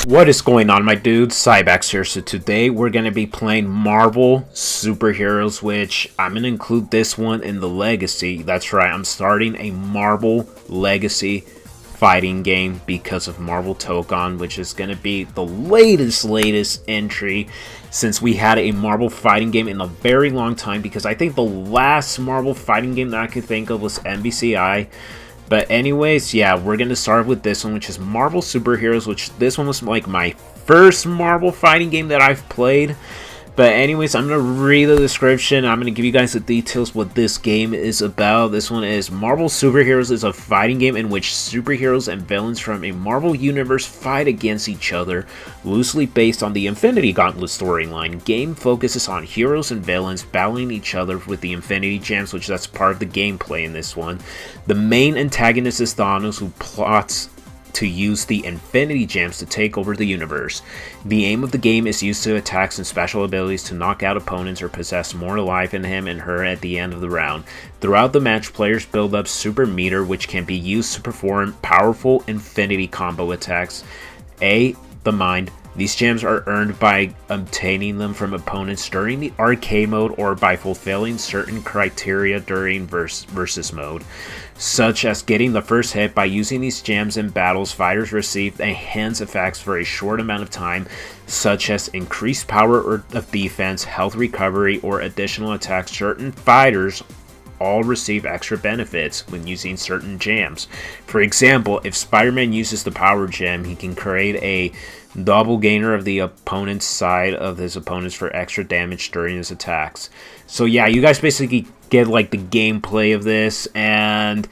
What is going on, my dudes? Cybex here. So today we're going to be playing Marvel Superheroes, which I'm going to include this one in the Legacy. That's right, I'm starting a Marvel Legacy fighting game because of Marvel Tokon, which is going to be the latest entry since we had a Marvel fighting game in a very long time, because I think the last Marvel fighting game that I could think of was MBCI. But anyways, yeah, we're going to start with this one, which is Marvel Superheroes, which this one was like my first Marvel fighting game that I've played. But anyways, I'm going to read the description. I'm going to give you guys the details what this game is about. This one is Marvel Superheroes is a fighting game in which superheroes and villains from a Marvel universe fight against each other, loosely based on the Infinity Gauntlet storyline. Game focuses on heroes and villains battling each other with the Infinity Gems, which that's part of the gameplay in this one. The main antagonist is Thanos, who plots to use the Infinity Gems to take over the universe. The aim of the game is use to attacks and special abilities to knock out opponents or possess more life in him and her at the end of the round. Throughout the match, players build up super meter, which can be used to perform powerful Infinity combo attacks. The Mind. These gems are earned by obtaining them from opponents during the arcade mode or by fulfilling certain criteria during versus mode, such as getting the first hit. By using these gems in battles, fighters receive enhanced effects for a short amount of time, such as increased power of defense, health recovery, or additional attacks. Certain fighters all receive extra benefits when using certain gems. For example, if Spider-Man uses the power gem, he can create a double gainer of the opponent's side of his opponents for extra damage during his attacks. So yeah, you guys basically get like the gameplay of this, and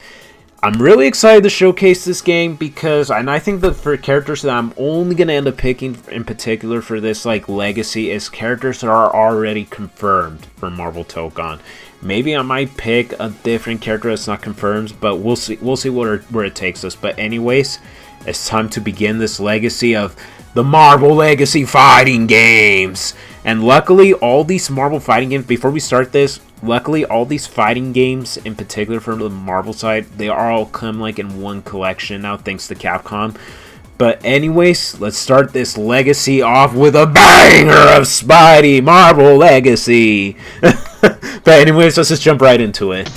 I'm really excited to showcase this game because, and I think that for characters that I'm only going to end up picking in particular for this like legacy is characters that are already confirmed for Marvel Tokon. Maybe I might pick a different character that's not confirmed, but we'll see where it takes us. But anyways, it's time to begin this legacy of the Marvel Legacy fighting games. And luckily, all these Marvel fighting games, before we start this, luckily all these fighting games, in particular from the Marvel side, they all come like in one collection now, thanks to Capcom. But anyways, let's start this legacy off with a banger of Spidey Marvel Legacy. But anyways, let's just jump right into it.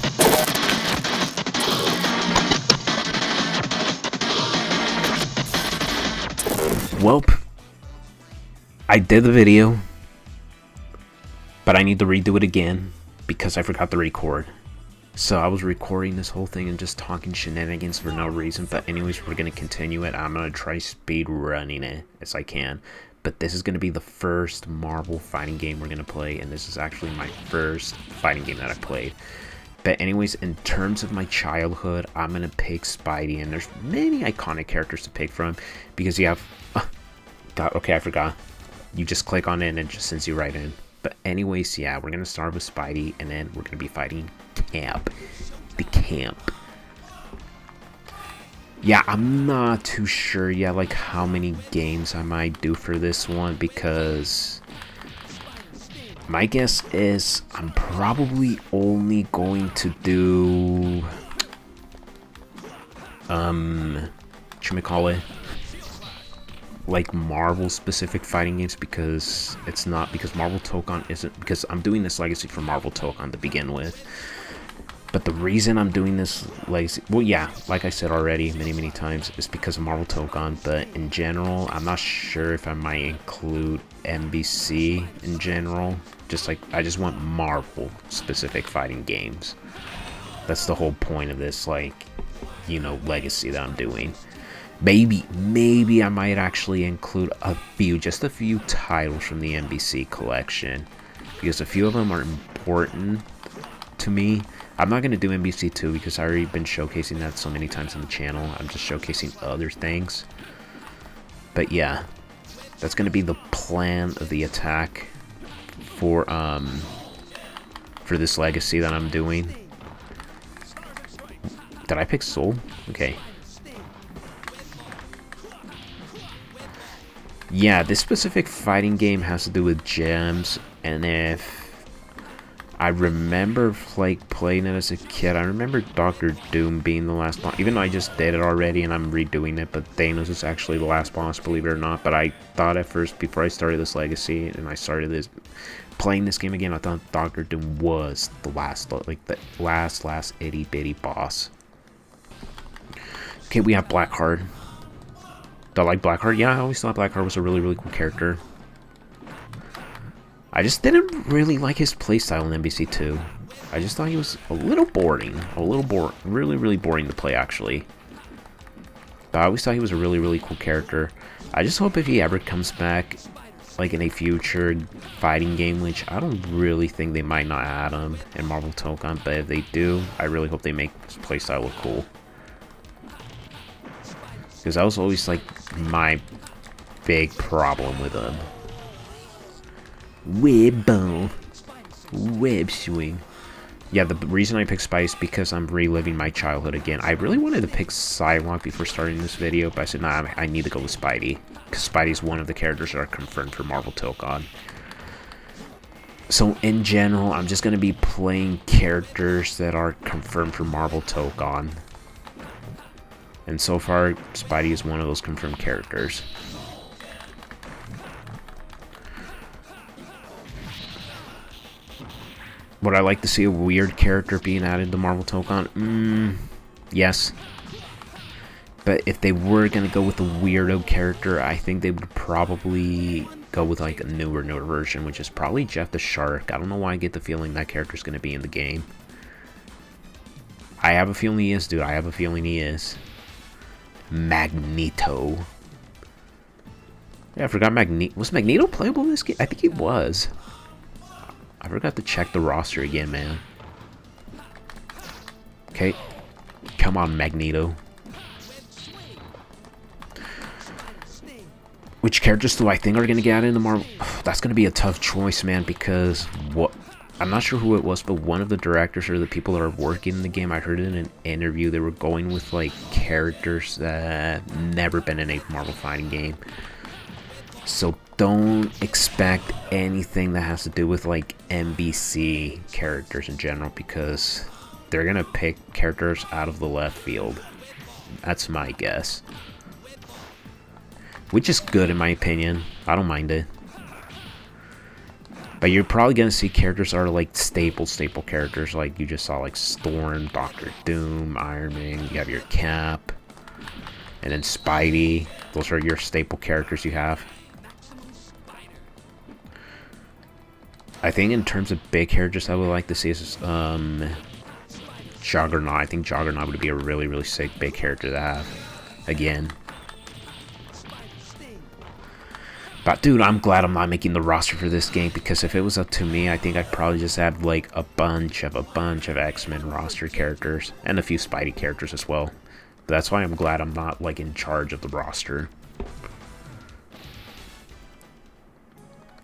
Welp, I did the video, but I need to redo it again because I forgot to record. So I was recording this whole thing and just talking shenanigans for no reason. But anyways, we're going to continue it. I'm going to try speed running it as I can. But this is going to be the first Marvel fighting game we're going to play. And this is actually my first fighting game that I played. But anyways, in terms of my childhood, I'm going to pick Spidey. And there's many iconic characters to pick from. Because you have... God, okay, I forgot. You just click on it and it just sends you right in. But anyways, yeah, we're going to start with Spidey. And then we're going to be fighting Camp. The Camp. Yeah, I'm not too sure yet, like, how many games I might do for this one, because my guess is I'm probably only going to do, whatchamacallit, like Marvel specific fighting games, because it's not, because Marvel Tokon isn't, because I'm doing this legacy for Marvel Tokon to begin with. But the reason I'm doing this legacy, well, yeah, like I said already many times, is because of Marvel Tokon. But in general, I'm not sure if I might include MBC in general. Just like, I just want Marvel specific fighting games. That's the whole point of this, like, you know, legacy that I'm doing. Maybe I might actually include just a few titles from the MBC collection, because a few of them are important to me. I'm not going to do MBC 2 because I've already been showcasing that so many times on the channel. I'm just showcasing other things. But yeah, that's going to be the plan of the attack for this legacy that I'm doing. Did I pick Soul? Okay. Yeah, this specific fighting game has to do with gems, and if I remember like playing it as a kid. I remember Doctor Doom being the last boss, even though I just did it already and I'm redoing it. But Thanos is actually the last boss, believe it or not. But I thought at first, before I started this legacy and I started this playing this game again, I thought Doctor Doom was the last, like the last itty bitty boss. Okay, we have Blackheart. Do I like Blackheart? Yeah, I always thought Blackheart was a really cool character. I just didn't really like his playstyle in MBC 2. I just thought he was a little boring. Really boring to play, actually. But I always thought he was a really cool character. I just hope if he ever comes back, like in a future fighting game, which I don't really think they might not add him in Marvel Tokon, but if they do, I really hope they make his playstyle look cool. Because that was always like my big problem with him. Web swing. Yeah, the reason I picked Spidey is because I'm reliving my childhood again. I really wanted to pick Psylocke before starting this video, but I said, nah, I need to go with Spidey. Because Spidey's one of the characters that are confirmed for Marvel Tokon. So, in general, I'm just going to be playing characters that are confirmed for Marvel Tokon. And so far, Spidey is one of those confirmed characters. Would I like to see a weird character being added to Marvel Tokon? Yes. But if they were going to go with a weirdo character, I think they would probably go with like a newer version, which is probably Jeff the Shark. I don't know why I get the feeling that character's going to be in the game. I have a feeling he is, dude. I have a feeling he is. Magneto. Yeah, I forgot Magneto. Was Magneto playable in this game? I think he was. I forgot to check the roster again, man. Okay. Come on, Magneto. Which characters do I think are going to get into Marvel? That's going to be a tough choice, man, because I'm not sure who it was, but one of the directors or the people that are working in the game, I heard in an interview they were going with like characters that never been in a Marvel fighting game. So don't expect anything that has to do with like NBC characters in general, because they're gonna pick characters out of the left field. That's my guess. Which is good in my opinion. I don't mind it. But you're probably gonna see characters that are like staple characters, like you just saw, like Storm, Doctor Doom, Iron Man. You have your Cap, and then Spidey. Those are your staple characters you have. I think in terms of big characters I would like to see is Juggernaut. I think Juggernaut would be a really sick big character to have again. But dude, I'm glad I'm not making the roster for this game, because if it was up to me, I think I'd probably just add like a bunch of X-Men roster characters and a few Spidey characters as well. But that's why I'm glad I'm not like in charge of the roster.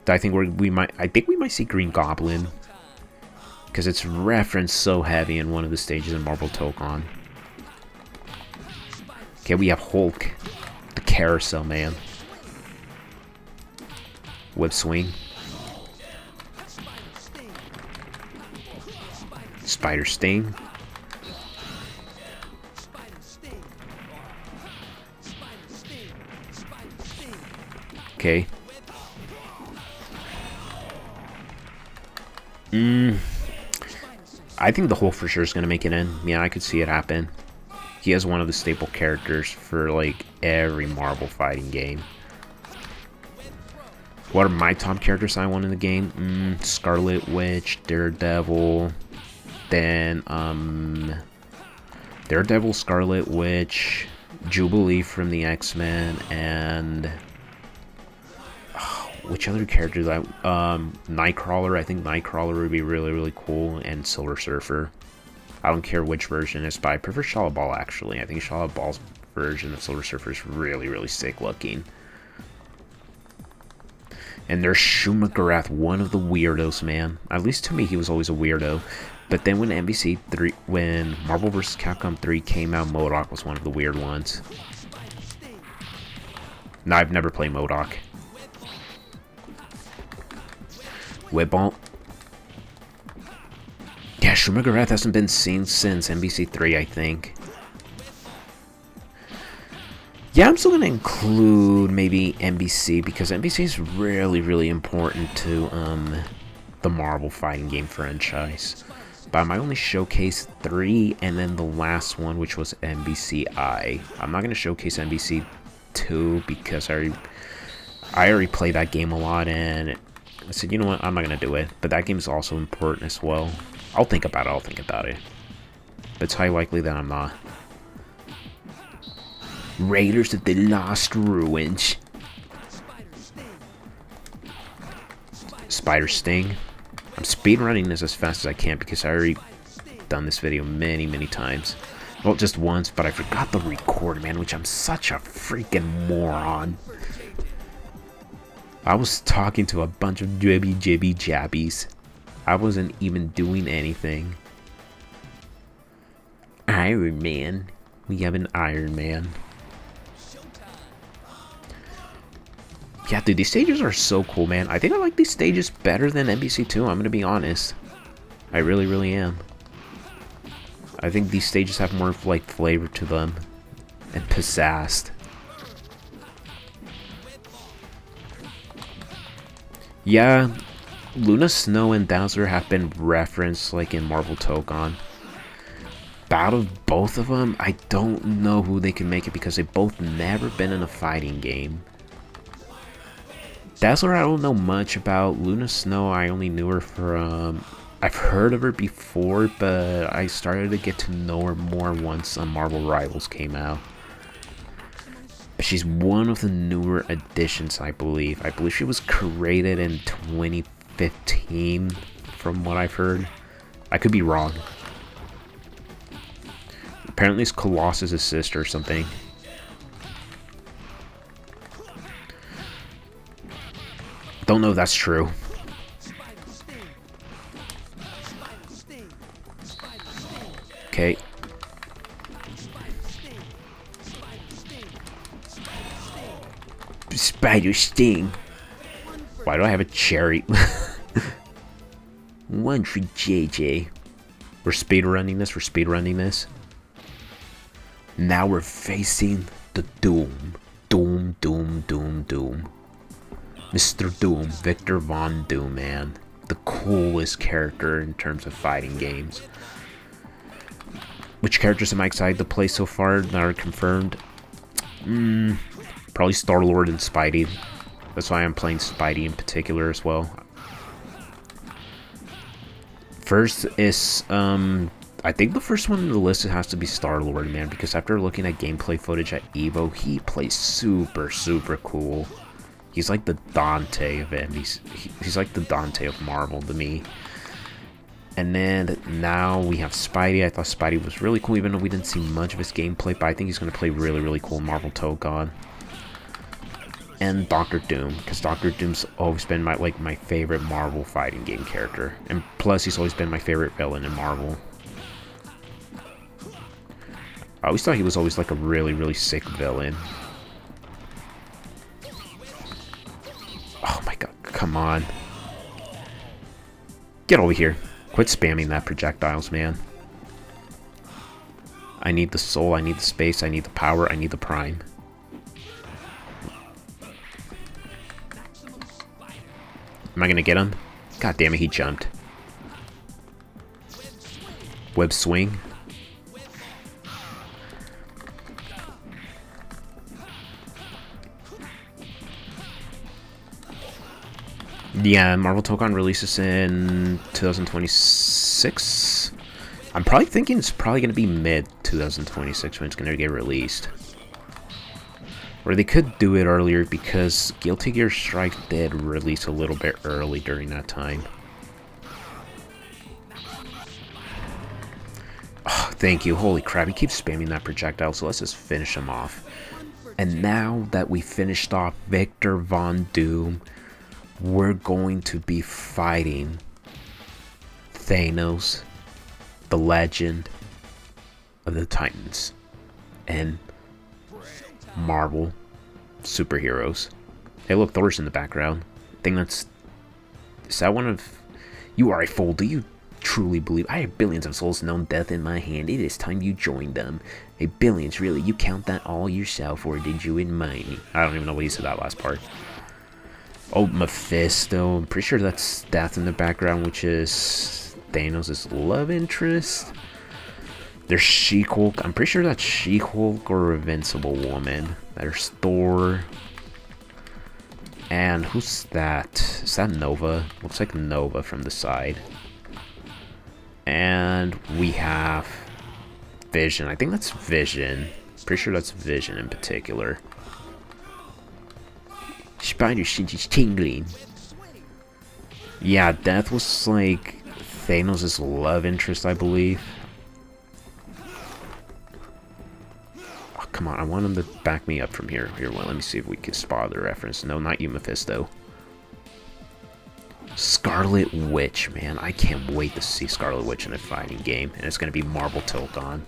I think we might see Green Goblin, because it's referenced so heavy in one of the stages in Marvel Tokon. Okay, we have Hulk, the Carousel Man. Web Swing. Spider Sting. Okay. I think the Hulk for sure is going to make it in. Yeah, I could see it happen. He has one of the staple characters for like every Marvel fighting game. What are my top characters I want in the game? Scarlet Witch, Daredevil, then Daredevil, Scarlet Witch, Jubilee from the X-Men, and which other characters? Nightcrawler. I think Nightcrawler would be really cool, and Silver Surfer. I don't care which version it's by. I prefer Shia LaBeouf, actually. I think Shia LaBeouf's version of Silver Surfer is really sick looking. And there's Shuma Gorath, one of the weirdos, man. At least to me, he was always a weirdo. But then when when Marvel vs. Capcom 3 came out, MODOK was one of the weird ones. No, I've never played MODOK. Whip Bump. Yeah, Shumagarath hasn't been seen since MBC3, I think. Yeah, I'm still going to include maybe MBC, because MBC is really, really important to the Marvel fighting game franchise. But I might only showcase 3, and then the last one, which was MBCI. I'm not going to showcase MBC 2 because I already played that game a lot, and I said, you know what, I'm not going to do it. But that game is also important as well. I'll think about it. But it's highly likely that I'm not. Raiders of the Lost Ruins. Spider Sting. I'm speedrunning this as fast as I can because I already done this video many, many times. Well, just once, but I forgot the record, man, which I'm such a freaking moron. I was talking to a bunch of jibby jabbies. I wasn't even doing anything. Iron Man. We have an Iron Man. Yeah, dude, these stages are so cool, man. I think I like these stages better than MBC2, I'm gonna be honest. I really, really am. I think these stages have more, like, flavor to them. And pizzazz. Yeah, Luna Snow and Dazzler have been referenced, like, in Marvel Tokon. But out of both of them, I don't know who they can make it because they've both never been in a fighting game. Dazzler, I don't know much about. Luna Snow, I only knew her from... I've heard of her before, but I started to get to know her more once Marvel Rivals came out. She's one of the newer additions, I believe. I believe she was created in 2015, from what I've heard. I could be wrong. Apparently it's Colossus' sister or something. Don't know if that's true. Okay. Spider Sting. Why do I have a cherry? One for JJ. We're speedrunning this. Now we're facing the Doom. Doom. Mr. Doom, Victor Von Doom, man. The coolest character in terms of fighting games. Which characters am I excited to play so far that are confirmed? Probably Star-Lord and Spidey. That's why I'm playing Spidey in particular as well. First is, I think the first one on the list has to be Star-Lord, man, because after looking at gameplay footage at EVO, he plays super, super cool. He's like the Dante of it. He's like the Dante of Marvel to me. And then now we have Spidey. I thought Spidey was really cool, even though we didn't see much of his gameplay, but I think he's going to play really, really cool in Marvel Tokon. And Doctor Doom, because Doctor Doom's always been my favorite Marvel fighting game character. And plus, he's always been my favorite villain in Marvel. I always thought he was always like a really, really sick villain. Oh my god, come on. Get over here. Quit spamming that projectiles, man. I need the soul, I need the space, I need the power, I need the prime. Am I gonna get him? God damn it, he jumped. Web swing. Yeah, Marvel Tokon releases in 2026. I'm probably thinking it's probably going to be mid-2026 when it's going to get released. Or they could do it earlier because Guilty Gear Strive did release a little bit early during that time. Oh, thank you. Holy crap, he keeps spamming that projectile, so let's just finish him off. And now that we finished off Victor Von Doom, we're going to be fighting Thanos, the Legend of the Titans, and Marvel superheroes. Hey, look, Thor's in the background. I think that's... Is that one of... You are a fool. Do you truly believe I have billions of souls known death in my hand. It is time you joined them. A billions, really? You count that all yourself, or did you admire me? I don't even know what he said that last part. Oh, Mephisto. I'm pretty sure that's Death in the background, which is Thanos' love interest. There's She-Hulk. I'm pretty sure that's She-Hulk or Invincible Woman. There's Thor. And who's that? Is that Nova? Looks like Nova from the side. And we have Vision. I think that's Vision. Pretty sure that's Vision in particular. Spider sense is tingling. Yeah, Death was like Thanos' love interest, I believe. Oh, come on, I want him to back me up from here. Here, well, let me see if we can spot the reference. No, not you, Mephisto. Scarlet Witch, man. I can't wait to see Scarlet Witch in a fighting game. And it's going to be Marvel Tilton.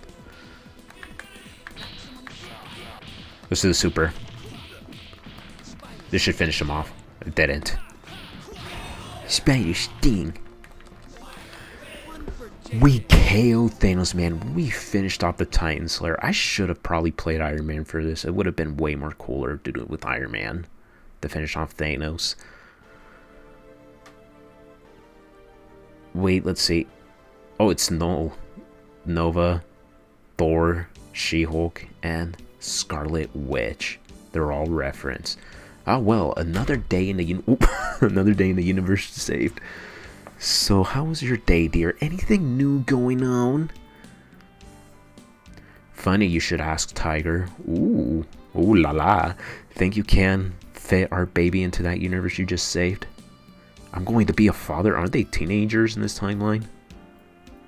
Let's do the super. This should finish him off. It didn't. Spider sting. We KO'd Thanos, man. We finished off the Titan Slayer. I should have probably played Iron Man for this. It would have been way more cooler to do it with Iron Man to finish off Thanos. Wait, let's see. Oh, it's Nova, Thor, She-Hulk, and Scarlet Witch. They're all referenced. Ah, well, another day in the another day in the universe saved. So, how was your day, dear? Anything new going on? Funny, you should ask, Tiger. Ooh la la. Think you can fit our baby into that universe you just saved? I'm going to be a father. Aren't they teenagers in this timeline?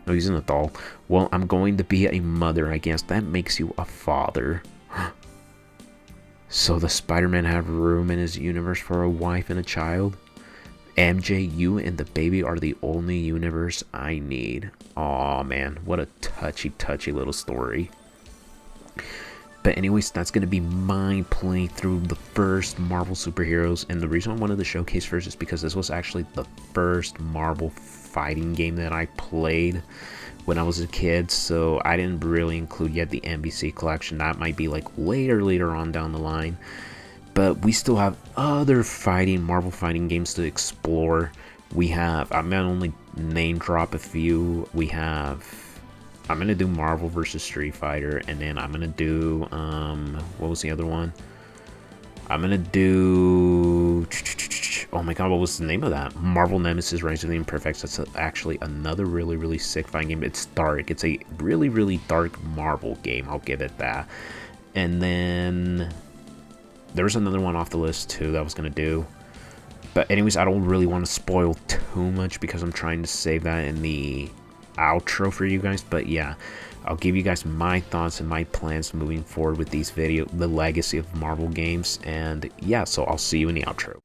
No, he's an adult. Well, I'm going to be a mother, I guess. That makes you a father. So the Spider-Man have room in his universe for a wife and a child? MJ, you and the baby are the only universe I need. Aw, man. What a touchy little story. But anyways, that's going to be my playthrough the first Marvel superheroes. And the reason I wanted to showcase first is because this was actually the first Marvel fighting game that I played when I was a kid. So I didn't really include yet the NBC collection. That might be like later on down the line. But we still have other Marvel fighting games to explore. We have, I'm going to only name drop a few. We have, I'm going to do Marvel vs. Street Fighter, and then I'm going to do, what was the other one? I'm going to do, oh my god, what was the name of that? Marvel Nemesis Rise of the Imperfects. That's actually another really sick fighting game. It's dark. It's a really dark Marvel game. I'll give it that. And then there's another one off the list too that I was going to do. But anyways, I don't really want to spoil too much because I'm trying to save that in the outro for you guys. But yeah, I'll give you guys my thoughts and my plans moving forward with these the legacy of Marvel games. And yeah, so I'll see you in the outro.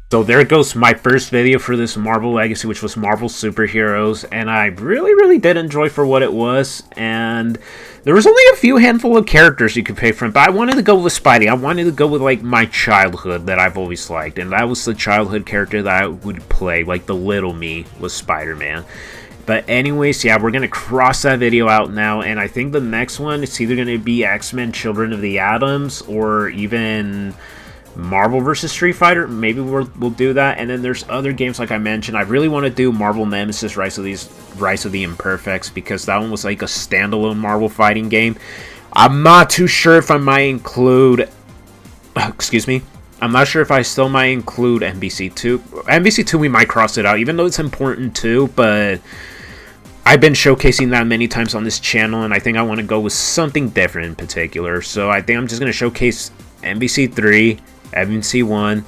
So there goes my first video for this Marvel Legacy, which was Marvel Superheroes, and I really did enjoy for what it was. And there was only a few handful of characters you could pick from, but I wanted to go with Spidey. I wanted to go with like my childhood that I've always liked, and that was the childhood character that I would play, like the little me was Spider-Man. But anyways, yeah, we're going to cross that video out now, and I think the next one is either going to be X-Men Children of the Atoms, or even Marvel vs. Street Fighter. Maybe we'll do that. And then there's other games like I mentioned. I really want to do Marvel Nemesis Rise of the Imperfects, because that one was like a standalone Marvel fighting game. I'm not too sure if I might include I'm not sure if I still might include NBC2. NBC2, we might cross it out, even though it's important too, but I've been showcasing that many times on this channel, and I think I want to go with something different in particular. So I think I'm just going to showcase NBC3, NBC1,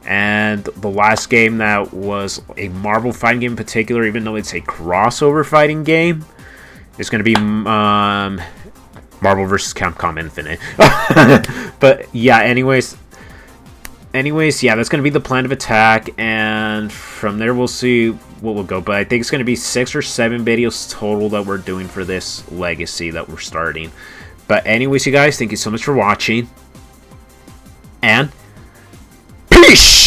and the last game that was a Marvel fighting game in particular, even though it's a crossover fighting game, it's going to be Marvel vs. Capcom Infinite. But yeah, anyways, yeah, that's going to be the plan of attack, and from there we'll see what we'll go. But I think it's going to be 6 or 7 videos total that we're doing for this legacy that we're starting. But anyways, you guys, thank you so much for watching, and peace!